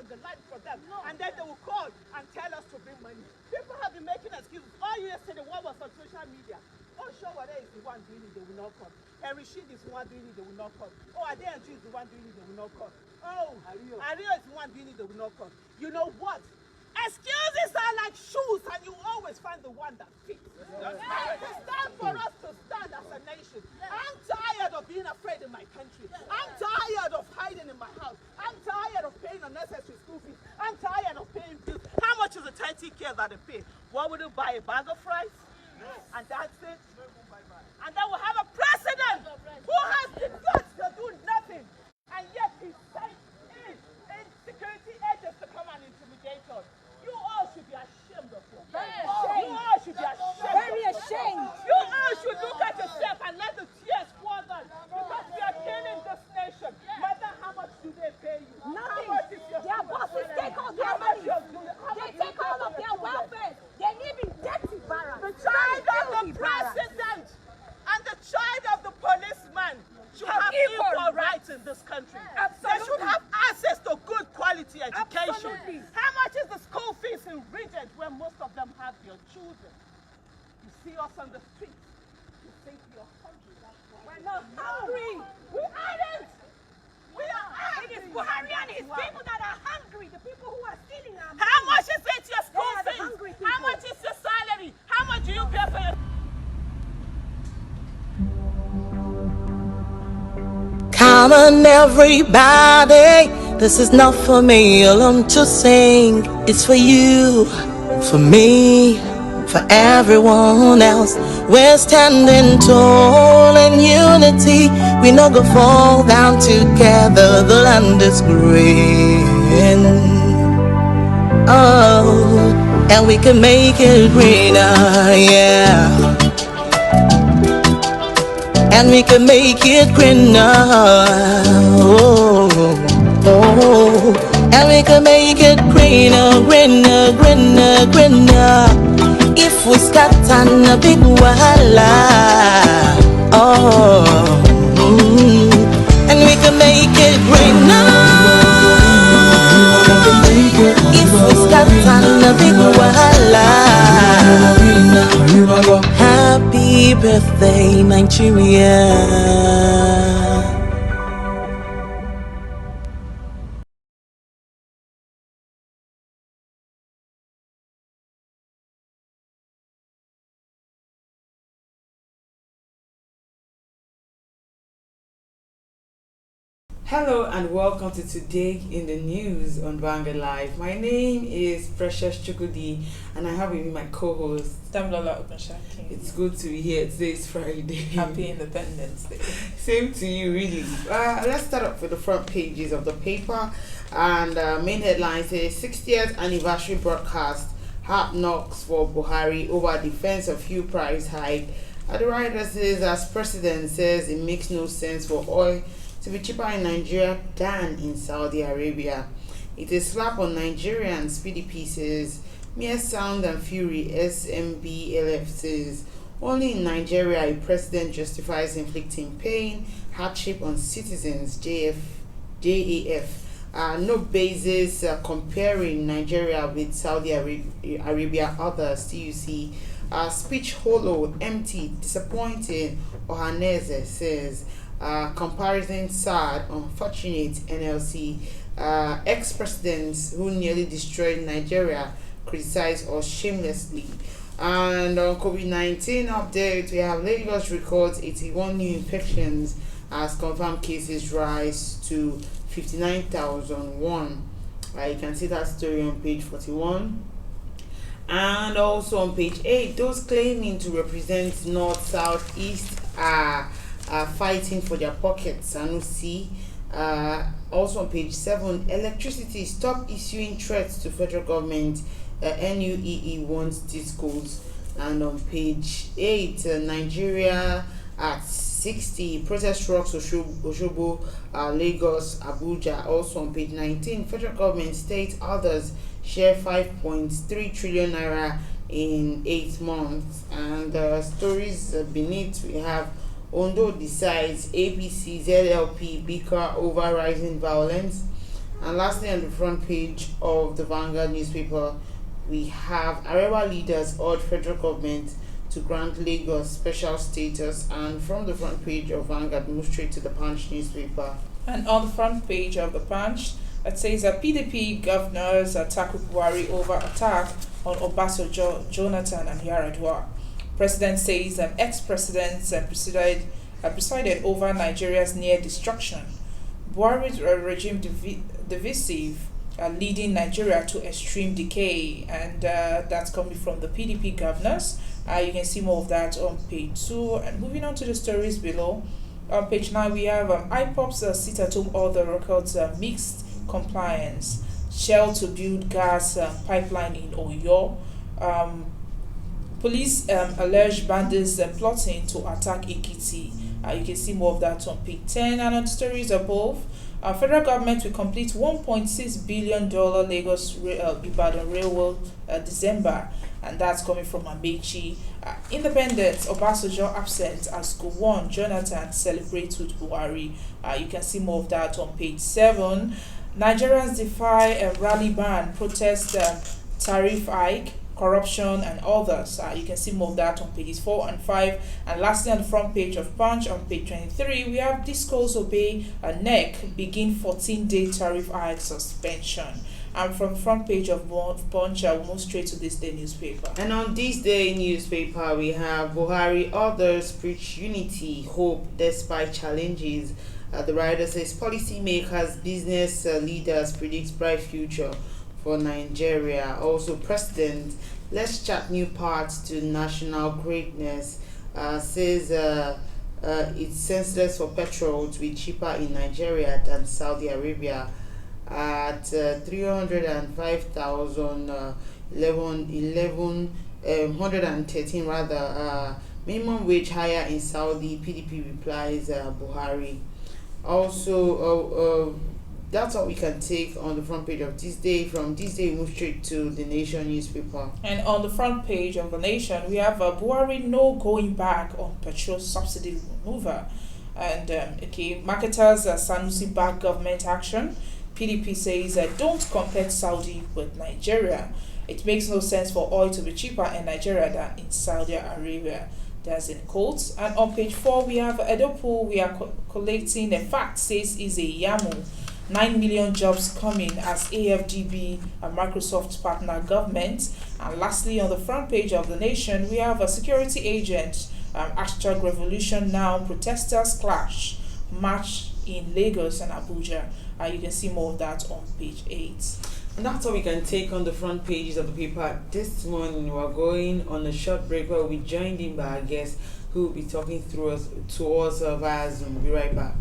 on the line for them. No. And then they will call and tell us to bring money. People have been making excuses. All yesterday, what was on social media? Oh, Showore is the one doing it, they will not come. Rashid is the one doing it, they will not come. Oh, Adeyanju is the one doing it, they will not come. Oh, Ario is the one doing it, they will not come. You know what? Excuses are like shoes, and you always find the one that fits. It's time for us to stand as a nation. I'm tired of being afraid in my country. I'm tired of hiding in my house. I'm tired of paying unnecessary school fees. I'm tired of paying bills. How much is the 30K that they pay? What would you buy? A bag of rice? And that's it? And then we'll have a president who has the guts to do nothing. And yet he sent in security agents to come and intimidate us. You all should be ashamed of yourself. You all should be ashamed. Very ashamed. You all should look at yourself and let the tears pour down. Because we are killing this nation. No matter how much do they pay you? Nothing. How much is your Their bosses take all their money. They take all of their welfare. They live in dirty barracks. The child of the president and the child of the policeman should have equal rights in this country. They should have access to good quality education. Absolutely. How much is the school fees in regions where most of them have their children? You see us on the streets, you think we are hungry. That's why We're not hungry. we aren't. We are It is Buhari and his people that are hungry. The people who are stealing our money. How much is it your school They are the fees? hungry How people. much is your salary? How much do you pay for your... Come on, everybody. This is not for me alone to sing. It's for you, for me, for everyone else. We're standing tall in unity. We no go fall down together. The land is green. Oh, and we can make it greener, yeah. And we can make it greener. Oh, oh, and we can make it greener, greener, greener, greener. If we start on a big wahala, oh, and we can make it greener. If we start on a big wahala. Happy birthday, Nigeria. Hello and welcome to Today in the News on Banga Live. My name is Precious Chukudi and I have with me my co-host Damlola Ogunshaki. It's good to be here. Today is Friday. Happy Independence Day. Same to you, really. Let's start up with the front pages of the paper. And main headline says 60th anniversary broadcast. Hard knocks for Buhari over defense of fuel price hike. The writer says, as president says, it makes no sense for oil to be cheaper in Nigeria than in Saudi Arabia. It is slap on Nigerians. PDP says, mere sound and fury. SMBLF says, only in Nigeria a president justifies inflicting pain, hardship on citizens. JAF. No basis comparing Nigeria with Saudi Arabia. Others. TUC. Speech hollow, empty, disappointing. Ohaneze says, comparison sad, unfortunate. NLC. Ex-presidents who nearly destroyed Nigeria criticize us shamelessly. And on COVID-19 update, we have Lagos records 81 new infections as confirmed cases rise to 59,001. You can see that story on page 41. And also on page 8, those claiming to represent North, South, East are fighting for their pockets. SANUSI. Also on page 7, electricity, stop issuing threats to federal government. NUEE wants discourse. And on page 8, Nigeria at 60, protest rocks Osogbo, Lagos, Abuja. Also on page 19, federal government, state, others share 5.3 trillion naira in 8 months. And stories beneath, we have Ondo decides APC, ZLP bicker over rising violence. And lastly, on the front page of the Vanguard newspaper, we have Arewa leaders urge federal government to grant Lagos special status. And from the front page of Vanguard, move straight to the Punch newspaper. And on the front page of the Punch, it says that PDP governors attack Buhari over attack on Obasanjo, Jonathan, and Yaradua. President says ex-presidents presided over Nigeria's near destruction. Buhari's regime divisive, leading Nigeria to extreme decay, and that's coming from the PDP governors. You can see more of that on page 2. And moving on to the stories below, on page 9 we have IPOP's sit-at-home order records mixed compliance. Shell to build gas pipeline in Oyo. Police allege bandits plotting to attack Ekiti. You can see more of that on page 10. And on the stories above, federal government will complete $1.6 billion Lagos Ibadan Railway December, and that's coming from Amechi. Independence, Obasanjo absent as Gowon Jonathan celebrates with Buhari. You can see more of that on page 7. Nigerians defy a rally ban, protest tariff hike, corruption, and others. You can see more of that on pages 4 and 5. And lastly, on the front page of Punch, on page 23, we have Discos obey NEC begin 14-day tariff hike suspension. And from the front page of Punch, I will move straight to This Day newspaper. And on This Day newspaper, we have Buhari, others preach unity, hope despite challenges. The writer says policymakers, business leaders predict bright future for Nigeria. Also, President, let's chart new paths to national greatness. Says it's senseless for petrol to be cheaper in Nigeria than Saudi Arabia at 305,000, 113 rather. Minimum wage higher in Saudi. PDP replies Buhari. Also, that's all we can take on the front page of This Day. From This Day, we move straight to The Nation newspaper. And on the front page of The Nation, we have Buhari no going back on petrol subsidy removal. And marketers SANUSI back government action. PDP says don't compare Saudi with Nigeria. It makes no sense for oil to be cheaper in Nigeria than in Saudi Arabia. That's in quotes. And on page 4, we have Edopo. We are collecting the fact says is a Yamu. 9 million jobs coming as AFDB, a Microsoft partner government. And lastly, on the front page of The Nation, we have a security agent, hashtag revolution now, protesters clash, march in Lagos and Abuja. You can see more of that on page 8. And that's all we can take on the front pages of the paper. This morning, we're going on a short break where we joined in by our guest who will be talking to us via Zoom. We'll be right back.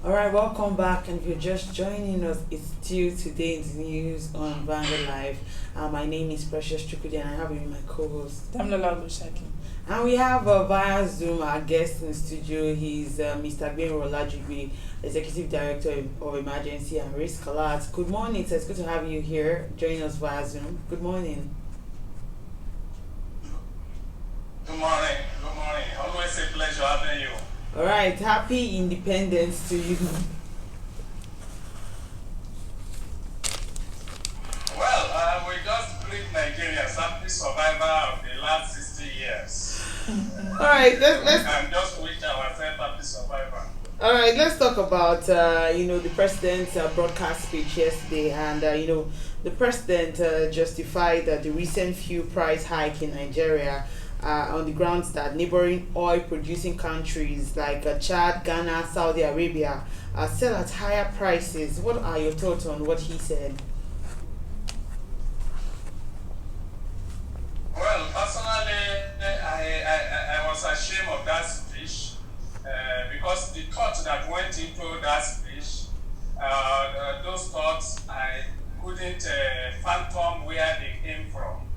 Alright, welcome back, and if you're just joining us, it's still today's news on Vanguard Live. My name is Precious Chukudi, and I have with me my co-host Damlola Ogunseki. And we have via Zoom our guest in the studio. He's Mr. Benro Olajubi, Executive Director of Emergency and Risk Alert. Good morning, sir. It's good to have you here joining us via Zoom. Good morning. All right, happy independence to you. Well, we just believe Nigerians happy survivor of the last 60 years. All right, let's And just wish ourselves happy survivor. all right, let's talk about the president's broadcast speech yesterday, and the president justified the recent fuel price hike in Nigeria on the grounds that neighboring oil-producing countries like Chad, Ghana, Saudi Arabia sell at higher prices. What are your thoughts on what he said? Well, personally, I was ashamed of that speech because the thoughts that went into that speech, those thoughts, I couldn't fathom where they came from.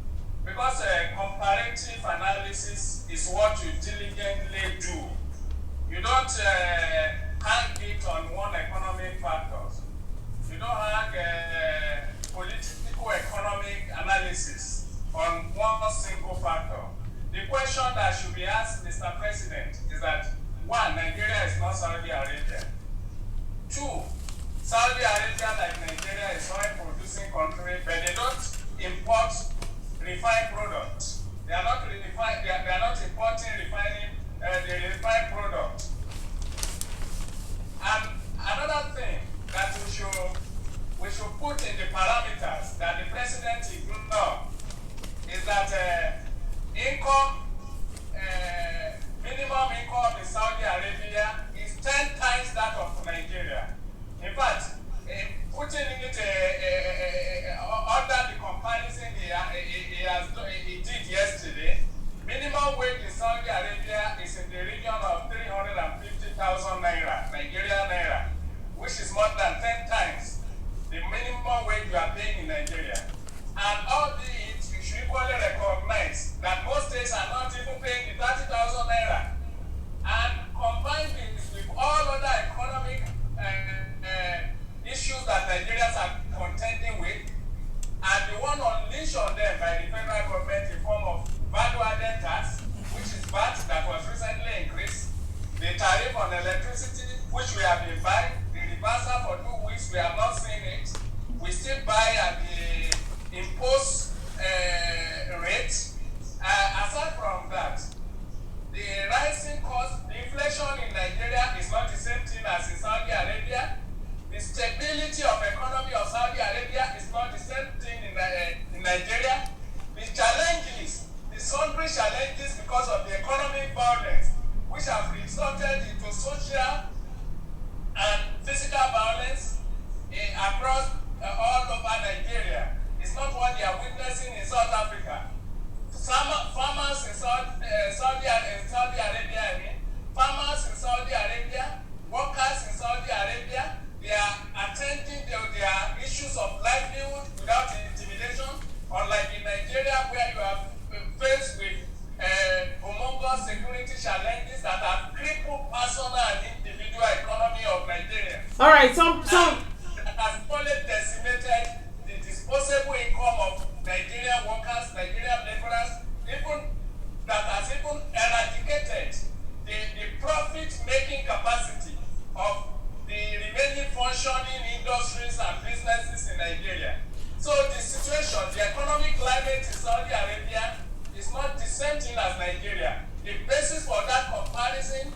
Because comparative analysis is what you diligently do. You don't hang it on one economic factors. You don't hang political economic analysis on one single factor. The question that should be asked, Mr. President, is that one, Nigeria is not Saudi Arabia. Two, Saudi Arabia, like Nigeria, is oil producing country, but they don't import refined products. They are not importing the refined product. And another thing that we should put in the parameters that the president ignored is that minimum income in Saudi Arabia is 10 times that of Nigeria. In fact, putting it under the comparison he did yesterday, minimum wage in Saudi Arabia is in the region of 350,000 naira, Nigerian naira, which is more than 10 times the minimum wage you are paying in Nigeria. And all these, you should equally recognize that most states are not even paying the 30,000 naira. And combine this with all other economic issues that Nigerians are contending with, and the one unleashed on them by the federal government in form of value-added tax, which is VAT that was recently increased, the tariff on electricity, which we have been buying, the reversal for 2 weeks, we have not seen it. We still buy at the imposed rate. Aside from that, the rising cost, the inflation in Nigeria is not the same thing as in Saudi Arabia. The stability of economy of Saudi Arabia is not the same thing in Nigeria. The challenges, the sundry challenges because of the economic violence, which have resulted into social and physical violence across all over Nigeria, is not what they are witnessing in South Africa. Farmers in Saudi Arabia, farmers in Saudi Arabia, workers in Saudi Arabia, they are attending their issues of livelihood without intimidation, unlike in Nigeria where you are faced with humongous security challenges that have crippled personal and individual economy of Nigeria. All right, some that has fully decimated the disposable income of Nigerian workers, Nigerian laborers, even that has even eradicated the profit-making capacity of the remaining functioning industries and businesses in Nigeria. So the situation, the economic climate in Saudi Arabia is not the same thing as Nigeria. The basis for that comparison,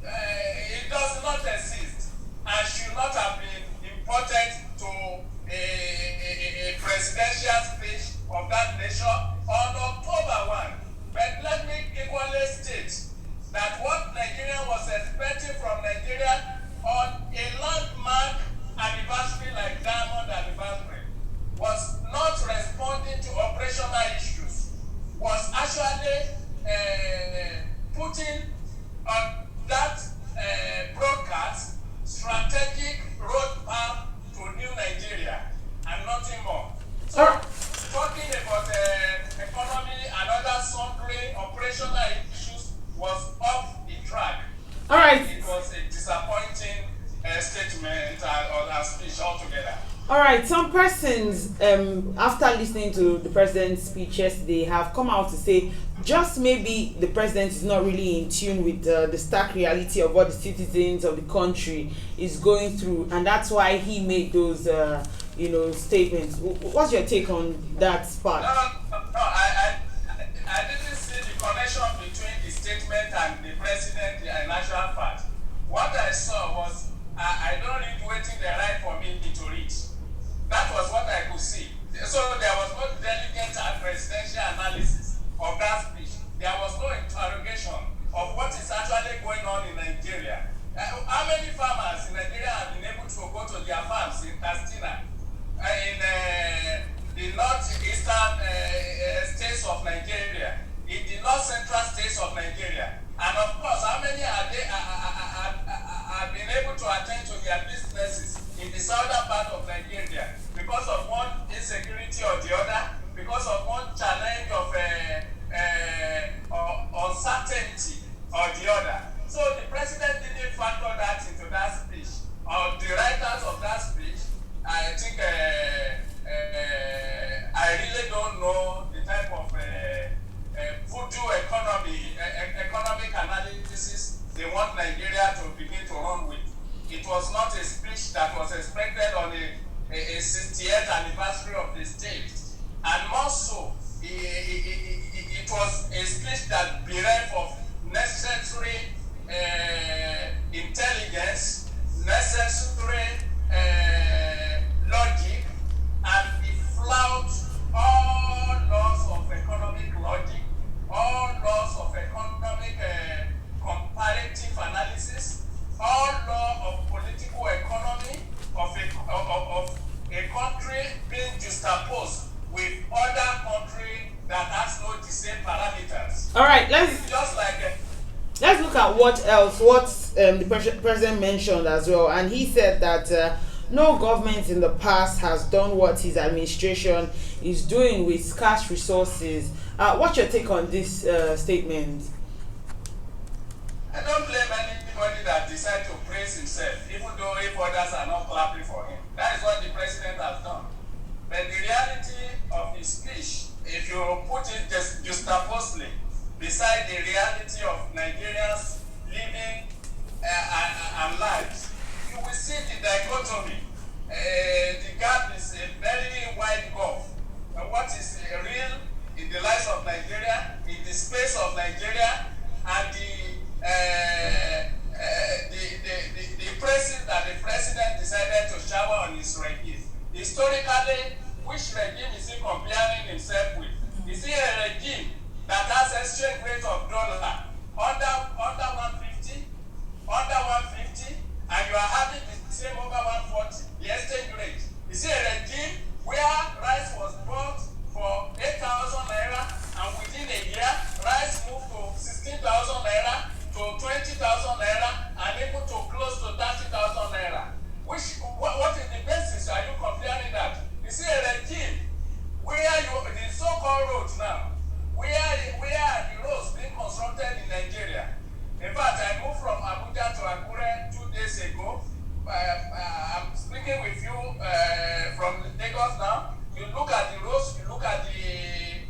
it does not exist and should not have been imported to a presidential speech of that nation on October 1. But let me equally state that what Nigeria was expecting from Nigeria on a landmark anniversary like Diamond anniversary was not responding to operational issues, was actually putting on that broadcast strategic roadmap to new Nigeria and nothing more. So talking about economy and other sundry operational issues was off the track. all right. It was a disappointing statement or a speech altogether. All right. right, some persons, after listening to the president's speech yesterday, have come out to say just maybe the president is not really in tune with the stark reality of what the citizens of the country is going through, and that's why he made those, statements. What's your take on that part? No, I didn't see the connection between the statement and the president in actual fact. What I saw was, I don't read waiting the right for me to read. That was what I could see. So there was no delicate and presidential analysis of that speech. There was no interrogation of what is actually going on in Nigeria. How many farmers in Nigeria have been able to go to their farms in Castina, in the northeastern states of Nigeria, in the north central states of Nigeria, and of course, how many have been able to attend to their businesses in the southern part of Nigeria because of one insecurity or the other, because of one challenge of uncertainty or the other. So the president didn't factor that into that speech, or the writers of that speech. I think I really don't know the type of voodoo economic analysis they want Nigeria to begin to run with. It was not a speech that was expected on a 60th anniversary of the state, and more so, it was a speech that bereft of necessary intelligence, necessary logic, and it flouted all laws of economic logic, all laws of economic comparative analysis, all law of political economy of a country being juxtaposed with other country that has no the same parameters. All right, It's just like let's look at what else. The president mentioned as well, and he said that no government in the past has done what his administration is doing with scarce resources. What's your take on this statement? I don't blame anybody that decides to praise himself, even though if others are not clapping for him. That is what the president has done. But the reality of his speech, if you put it just juxtaposely beside the reality of Nigerians living and lives, you will see the dichotomy. The gap is a very wide gulf. What is real in the lives of Nigeria, in the space of Nigeria, and the pressing that the president decided to shower on his regime. Historically, which regime is he comparing himself with? Is he a regime that has exchange rate of dollar under 150, and you are having the same over 140, the exchange rate? Is he a regime where rice was bought for 8,000 naira, and within a year, rice moved to 16,000 naira, to 20,000 naira, and even to close to 30,000 naira? What is the basis are you comparing that? You see a regime where the so-called roads now, where are the roads being constructed in Nigeria? In fact, I moved from Abuja to Akure 2 days ago. I'm speaking with you from Lagos now. You look at the roads, you look at the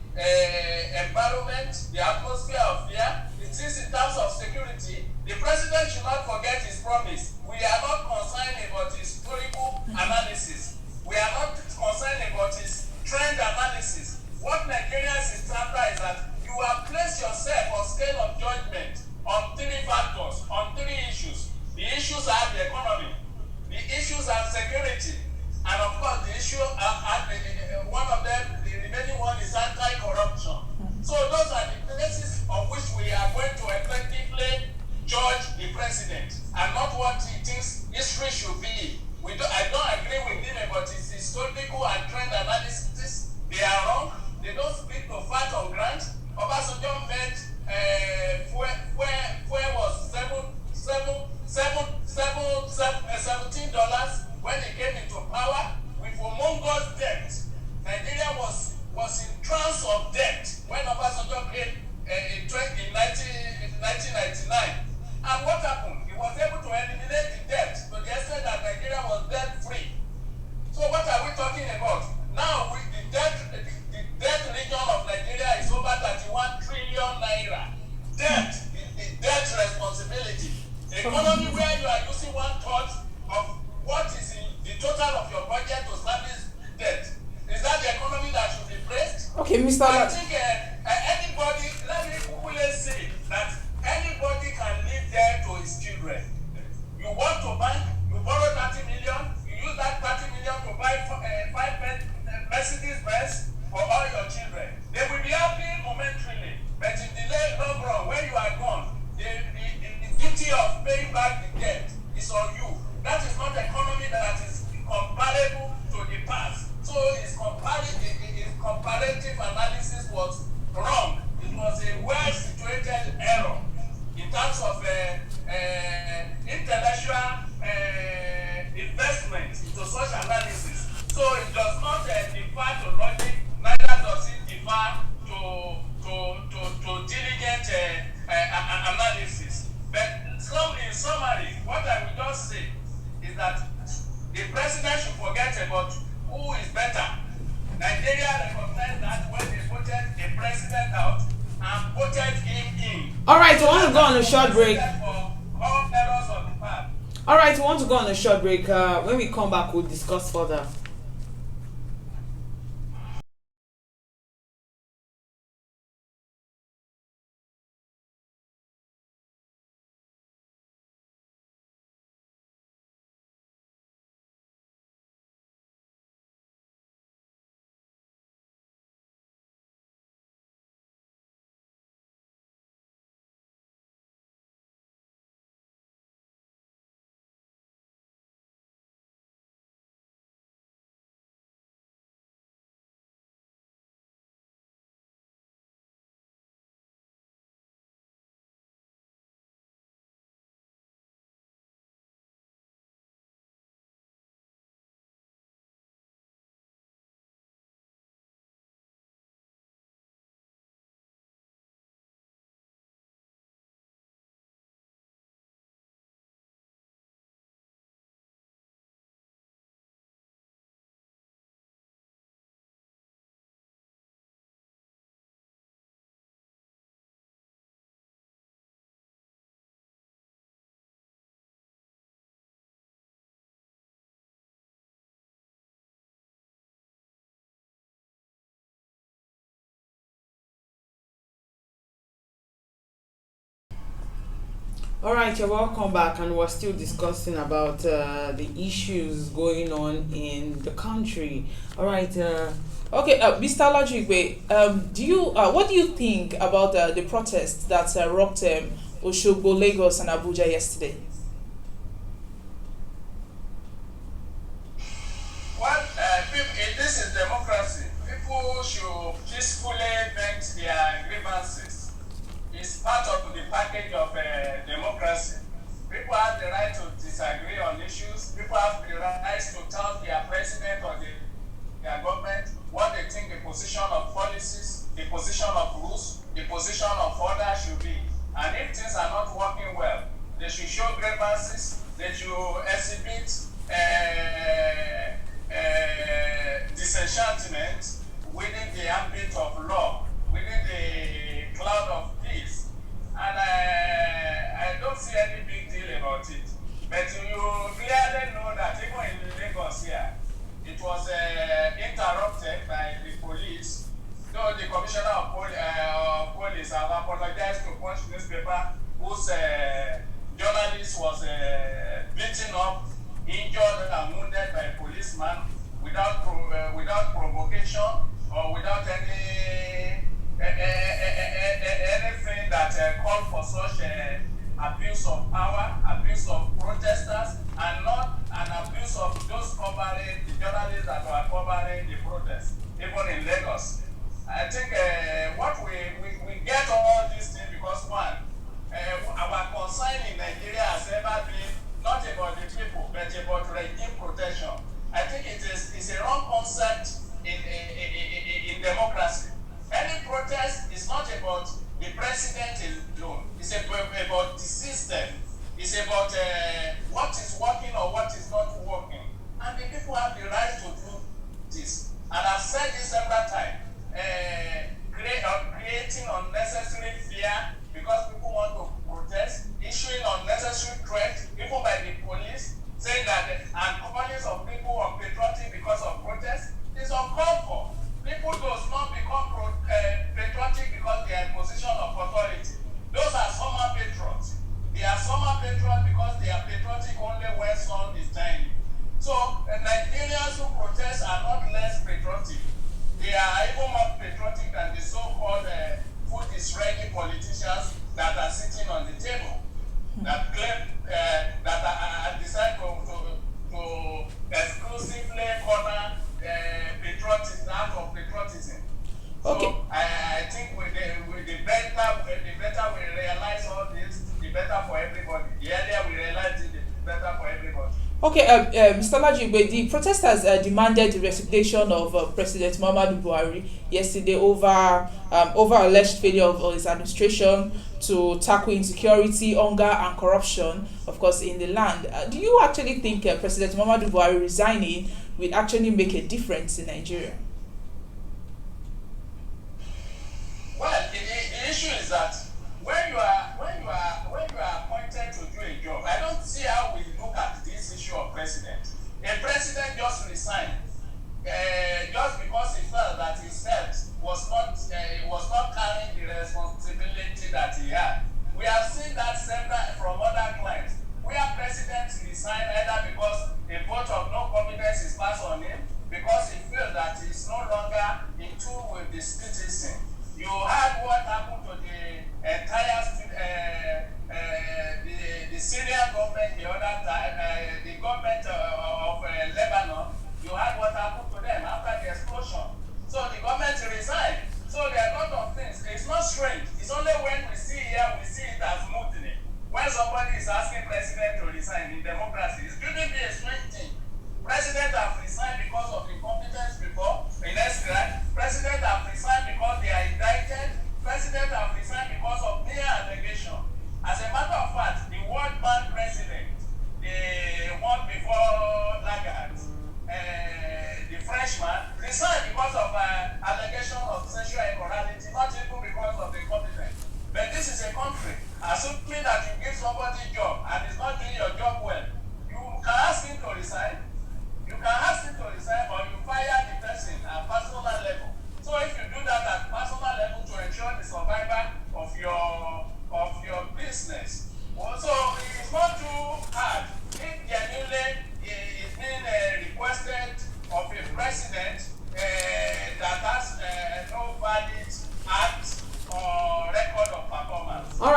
environment, the atmosphere of fear. It is in terms of security. The president should not forget his promise. We are not concerned about his historical analysis. We are not concerned about his trend analysis. What Nigerians is after is that you have placed yourself on scale of judgment on 3 factors, on 3 issues. The issues are the economy, the issues are security, and of course the issue one of them, the remaining one, is anti-corruption. So those are the basis on which we are going to effectively judge the president, and not what he thinks All right, we want to go on a short break. For all errors of the past. All right, we want to go on a short break. When we come back, we'll discuss further. All right, you're welcome back, and we're still discussing about the issues going on in the country. All right. Okay, Mr. Lajigbe, do you what do you think about the protests that rocked Osogbo, Lagos, and Abuja yesterday? Well, this is democracy. People should peacefully vent their grievances. It's part of the package of democracy. People have the right to disagree on issues. People have the right to tell their president or their government what they think the position of policies, the position of rules, the position of order should be. And if things are not working well, they should show grievances, they should exhibit disenchantment within the ambit of law, within the cloud of peace. And I don't see any big deal about it. But you clearly know that even in Lagos here, it was interrupted by the police. Though the commissioner of police have apologized to Punch newspaper, whose journalist was beaten up, injured and wounded by a policeman without provocation or without anything that called for such abuse of power, abuse of protesters, and not an abuse of those covering the journalists that were covering the protests, even in Lagos. I think what we get all these things because one, our concern in Nigeria has ever been not about the people, but about regime protection. I think it's a wrong concept in democracy. Any protest is not about the president alone. It's about the system. It's about what is working or what is not working. And the people have the right to do this. And I've said this several times. Creating unnecessary fear because people want to protest, issuing unnecessary threats, even by the police, saying that and calling some people unpatriotic because of protest is uncalled for. People does not become patriotic because they are in position of authority. Those are summer patriots. They are summer patriots because they are patriotic only when sun is shining. So Nigerians who protest are not less patriotic. They are even more patriotic than the so-called food Israeli politicians that are sitting on the table, that claim that are decide to exclusively corner patriotism out of patriotism. Okay. So I think the better we realize all this, the better for everybody. The earlier we realize it, the better for everybody. Okay, Mr. Lajigbe, the protesters demanded the resignation of President Muhammadu Buhari yesterday over alleged failure of his administration to tackle insecurity, hunger, and corruption, of course, in the land. Do you actually think President Muhammadu Buhari resigning will actually make a difference in Nigeria? Well, the issue is that when you are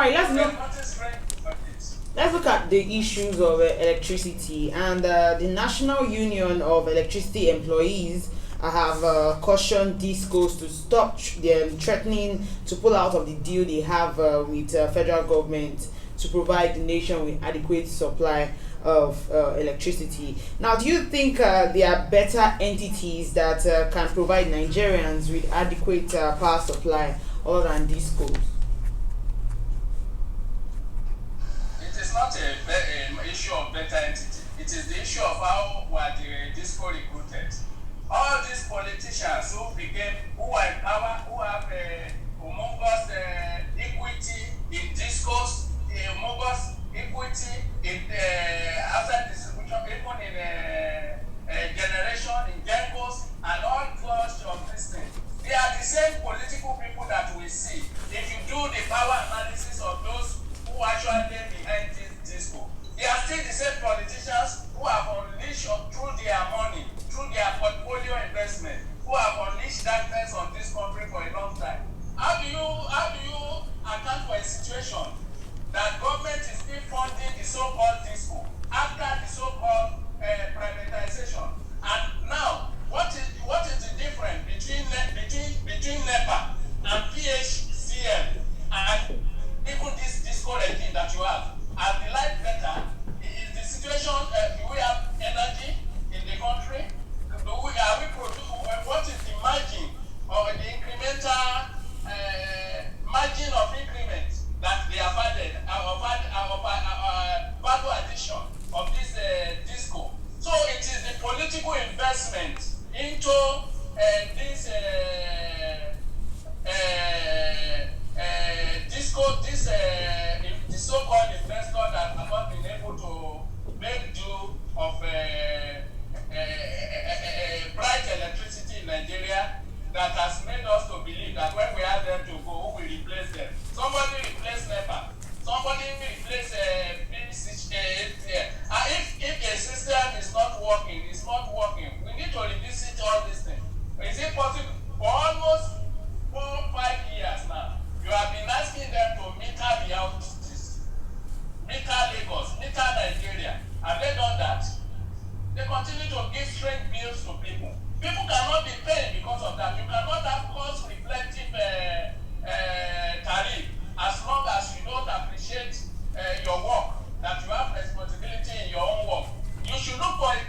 right, let's look. Nothing strange about it. Let's look at the issues of electricity, and the National Union of Electricity Employees have cautioned DISCOs to stop them threatening to pull out of the deal they have with federal government to provide the nation with adequate supply of electricity. Now, do you think there are better entities that can provide Nigerians with adequate power supply other than DISCOs? It is not an issue of better entity. It is the issue of how were the DISCO recruited. All these politicians who are in power, who have humongous equity in DISCOs, humongous equity in asset distribution, even in generation, in GENCOs, and all sorts of these things. They are the same political people that we see. If you do the power analysis of those who actually behind this DISCO, they are still the same politicians who have unleashed through their money, through their portfolio investment, who have unleashed darkness on this country for a long time. How do you account for a situation that government is still funding the so-called DISCO after the so-called privatization? And now, what is the difference between NEPA and PHCM and even this DISCO regime that you have? Are the life better? Is the situation? Do we have energy in the country? What is the margin or the incremental margin of increment that they have added, value addition of this DISCO? So it is the political investment into this DISCO, the so-called investor that have not been able to make do of bright electricity in Nigeria, that has made us to believe that when we ask them to go, who will replace them? Somebody replace NEPA. Somebody replace if a system is not working, it's not working. We need to revisit all these things. Is it possible? For almost 4 or 5 years now, you have been asking them to meter the outages, meter Lagos, meter Nigeria. Have they done that? They continue to give strange bills to people. People cannot be paid because of that. You cannot have cost reflective tariff as long as you don't appreciate your work, that you have responsibility in your own work. You should look for a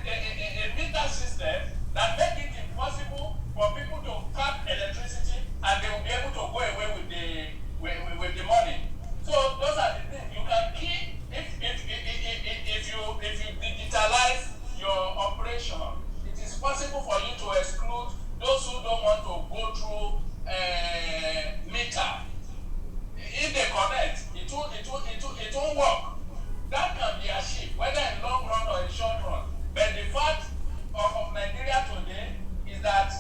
meter system that make it impossible for people to tap electricity and they will be able to go away with the money. So those are the things you can keep if you digitalize your operation. It is possible for you to exclude those who don't want to go through meter. If they connect, it won't work. That can be achieved, whether in long run or in short run. But the fact of Nigeria today is that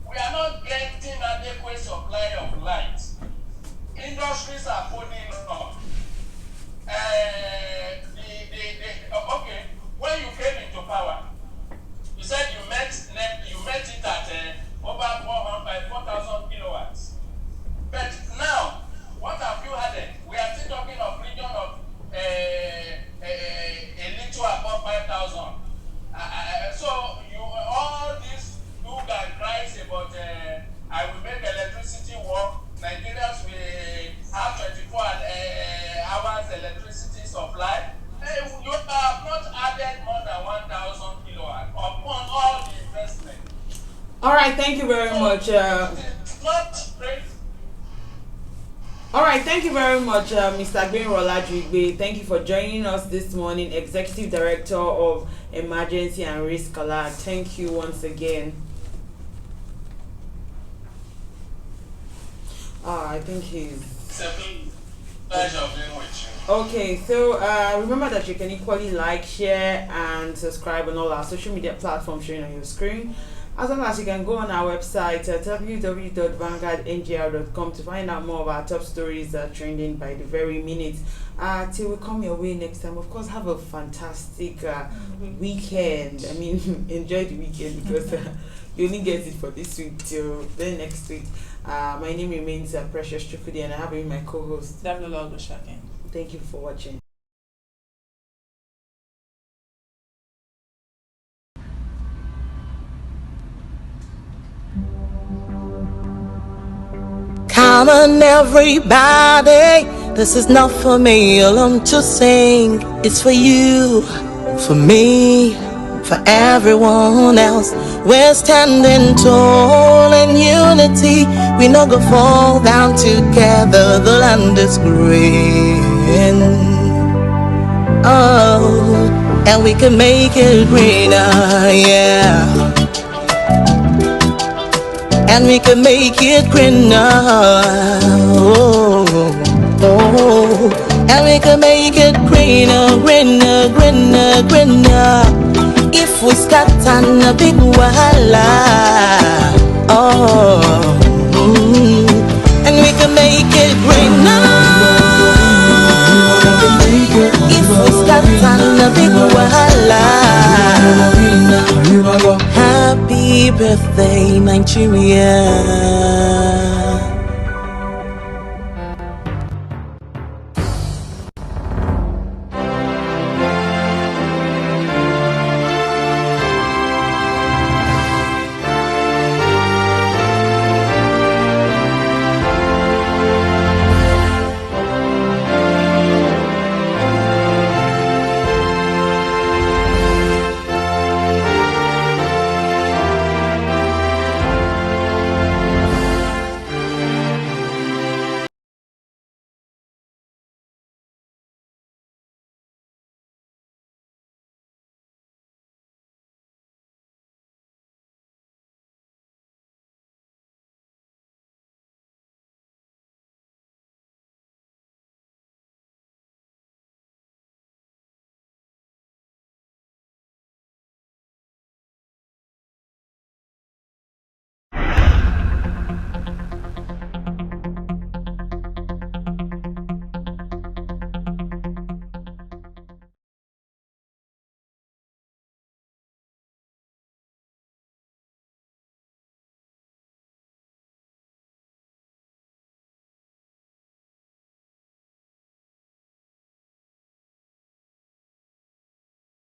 we are not getting adequate supply of light. Industries are putting on. Okay, when you came into power, you said you met it at over 4,000 kilowatts. But now, what have you added? We are still talking of region of a little above 5,000. So all this look and cries about I will make electricity work. Nigerians will have 24 hours electricity supply. You have not added more than 1,000 kilowatts upon all the investment. All right, thank you very much. It's not great. All right, thank you very much, Mr. Gbinrola Jigbe. Thank you for joining us this morning, Executive Director of Emergency and Risk Alert. Thank you once again. I think he's... It's a pleasure being with you. Okay, so remember that you can equally like, share, and subscribe on all our social media platforms showing on your screen. As well as you can go on our website at www.vanguardngr.com to find out more of our top stories that are trending by the very minute. Till we come your way next time, of course, have a fantastic weekend. I mean, enjoy the weekend because you only get it for this week till then next week. My name remains Precious Chukudi, and I have been my co-host. Thank you for watching. Come on, everybody, this is not for me alone to sing. It's for you, for me, for everyone else. We're standing tall in unity. We no go fall down together. The land is green. Oh, and we can make it greener, yeah. And we can make it greener. Oh, oh, and we can make it greener, greener, greener, greener. If we start on a big wahala, oh, and we can make it greener. If we start on a big wahala. Happy birthday, Nigeria.